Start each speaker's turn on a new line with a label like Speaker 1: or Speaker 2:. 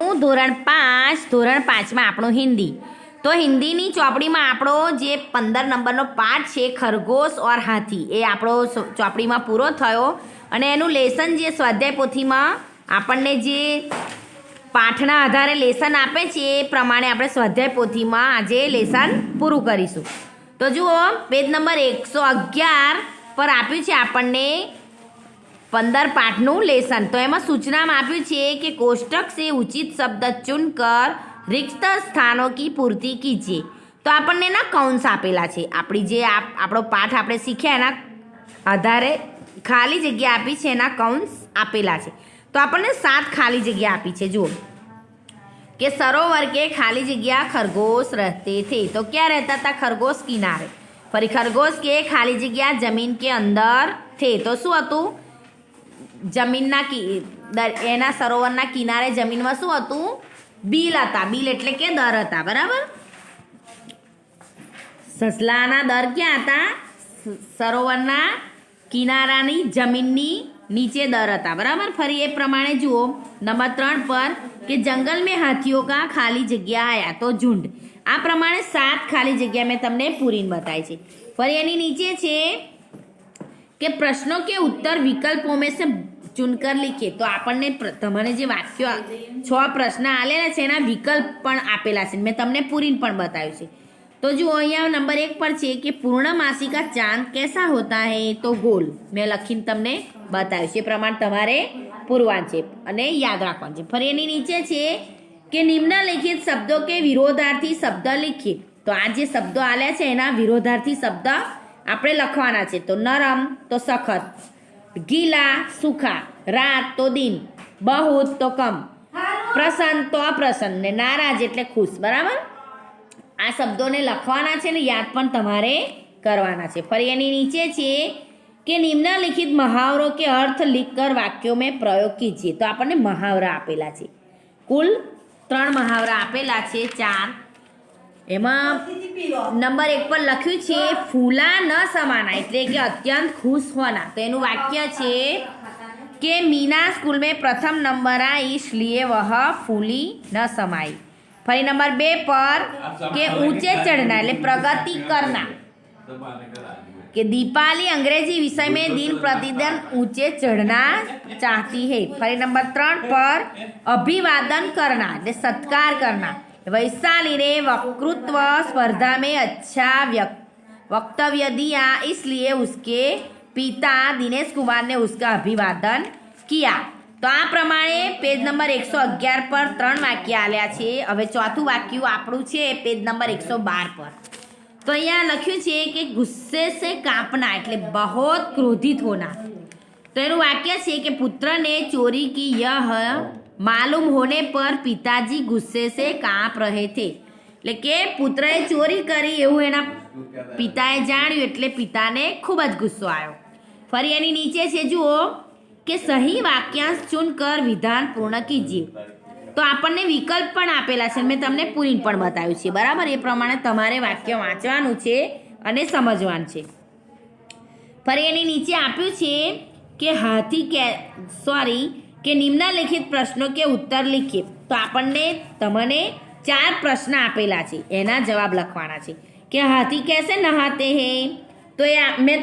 Speaker 1: આપણું ધોરણ 5માં આપણું હિન્દી. તો હિન્દીની ચોપડીમાં આપણો જે 15 નંબરનો પાઠ છે ખરગોશ ઓર હાથી, એ આપણો ચોપડીમાં પૂરો થયો. અને એનું લેસન જે સ્વાધ્યાય પોથીમાં આપણને જે પાઠના આધારે લેસન આપે છે એ પ્રમાણે આપણે સ્વાધ્યાય પોથીમાં આજે લેસન પૂરું કરીશું. તો જુઓ, પેજ નંબર 111 પર આપ્યું છે આપણને 15 પાઠનું લેસન. તો એમાં સૂચનામાં આપ્યું છે કે कोष्टक से उचित शब्द चुनकर रिक्त स्थानों की पूर्ति कीजिए. તો આપણને એના કૌંસ આપેલા છે. આપણી જે આપણો પાઠ આપણે શીખ્યા એના આધારે ખાલી જગ્યા આપી છે, એના કૌંસ આપેલા છે. તો આપણને 7 ખાલી જગ્યા આપી છે. જુઓ કે સરોવર કે ખાલી જગ્યા ખરગોશ रहते थे. તો ક્યાં રહેતા હતા? ખરગોશ કિનારે. ફરી ખરગોશ કે ખાલી જગ્યા જમીન કે અંદર थे. તો શું હતું? જમીનના એના સરોવરના કિનારે જમીનમાં શું હતું? બીલ હતા. બીલ એટલે કે દર હતા. બરાબર. સસલાના દર ક્યાં હતા? સરોવરના કિનારાની જમીનની નીચે દર હતા. બરાબર. ફરી એ પ્રમાણે જુઓ નંબર 3 પર કે જંગલ મેં હાથીઓ કા ખાલી જગ્યા આયા. તો ઝુંડ. આ પ્રમાણે 7 ખાલી જગ્યા મેં તમને પૂરીને બતાવી છે. ફરી એની નીચે છે કે પ્રશ્નો કે ઉત્તર વિકલ્પો મેં સે ચુનકર લીખે. તો આપણને તમને જે વાક્યો 6 પ્રશ્ન આલેલા છે એના વિકલ્પ પણ આપેલા છે. મેં તમને પૂરીને પણ બતાવ્યું છે. તો જુઓ અહીંયા નંબર 1 પર છે કે પૂર્ણમાસી કા ચાંદ कैसा होता है. તો ગોલ. મેં લખીને તમને બતાવ્યું છે. એ પ્રમાણે તમારે પૂરવાનું છે અને યાદ રાખવાનું છે. ફરી એની નીચે છે કે નિમ્નલિખિત શબ્દો કે વિરોધાર્થી શબ્દ લીખીએ. તો આ જે શબ્દો આલ્યા છે એના વિરોધાર્થી શબ્દ આપણે લખવાના છે. તો નરમ તો સખત, ગીલા સૂખા, રાત તો દિન, બહુત તો કમ, પ્રસન્ન તો અપ્રસન્ન ને નારાજ એટલે ખુશ. બરાબર. આ શબ્દોને લખવાના છે ને યાદ પણ તમારે કરવાના છે. ફરી એની નીચે છે કે નિમ્નલિખિત મહાવરો કે અર્થ लिखकर વાક્યો में પ્રયોગ કીજીએ. તો આપણને મહાવરા આપેલા છે. કુલ 3 મહાવરા આપેલા છે, 4. એમાં નંબર 1 પર લખ્યું છે ફૂલા ન સમાના એટલે કે અત્યંત ખુશ હોના. તો એનું વાક્ય છે કે मीना स्कूल में प्रथम नंबर आई इसलिए वह फूली न समाई. ફરી નંબર 2 પર કે ऊंचे चढ़ना એટલે प्रगति करना. कि दीपाली अंग्रेजी विषय में दिन प्रतिदिन ऊंचे चढ़ना चाहती है. फरी नंबर 3 पर अभिवादन करना એટલે सत्कार करना. वैशाली ने वक्तृत्व स्पर्धा में अच्छा वक्तव्य दिया इसलिए उसके पिता दिनेश कुमार ने उसका अभिवादन किया. તો આ પ્રમાણે પેજ નંબર 111 પર 3 વાક્ય આલ્યા છે. હવે ચોથું વાક્ય આપણું છે પેજ નંબર 112 પર. તો અહીંયા લખ્યું છે કે ગુસ્સે સે કાંપના એટલે બહોત ક્રોધિત હોના. તો એનું વાક્ય છે કે પુત્રને ચોરી કી યહ માલુમ હોને પર પિતાજી ગુસ્સે સે કાંપ રહે થે. એટલે કે પુત્રએ ચોરી કરી એવું એના પિતાએ જાણ્યું એટલે પિતાને ખૂબ જ ગુસ્સો આવ્યો. ફરી એની નીચે છે જુઓ કે સહી વાક્યાંશ ચુનકર વિધાન પૂર્ણ કીજીએ. તો આપણને વિકલ્પ પણ આપેલા છે. મેં તમને પૂરીને પણ બતાવ્યું છે. બરાબર. એ પ્રમાણે તમારે વાક્ય વાંચવાનું છે અને સમજવાનું છે. ફરી એની નીચે આપ્યું છે કે કે નિમ્નલિખિત પ્રશ્નો કે ઉત્તર લીખીએ. તો આપણને તમને 4 પ્રશ્ન આપેલા છે, એના જવાબ લખવાના છે. કે હાથી કેસે નહાતે હે. તો એ મેં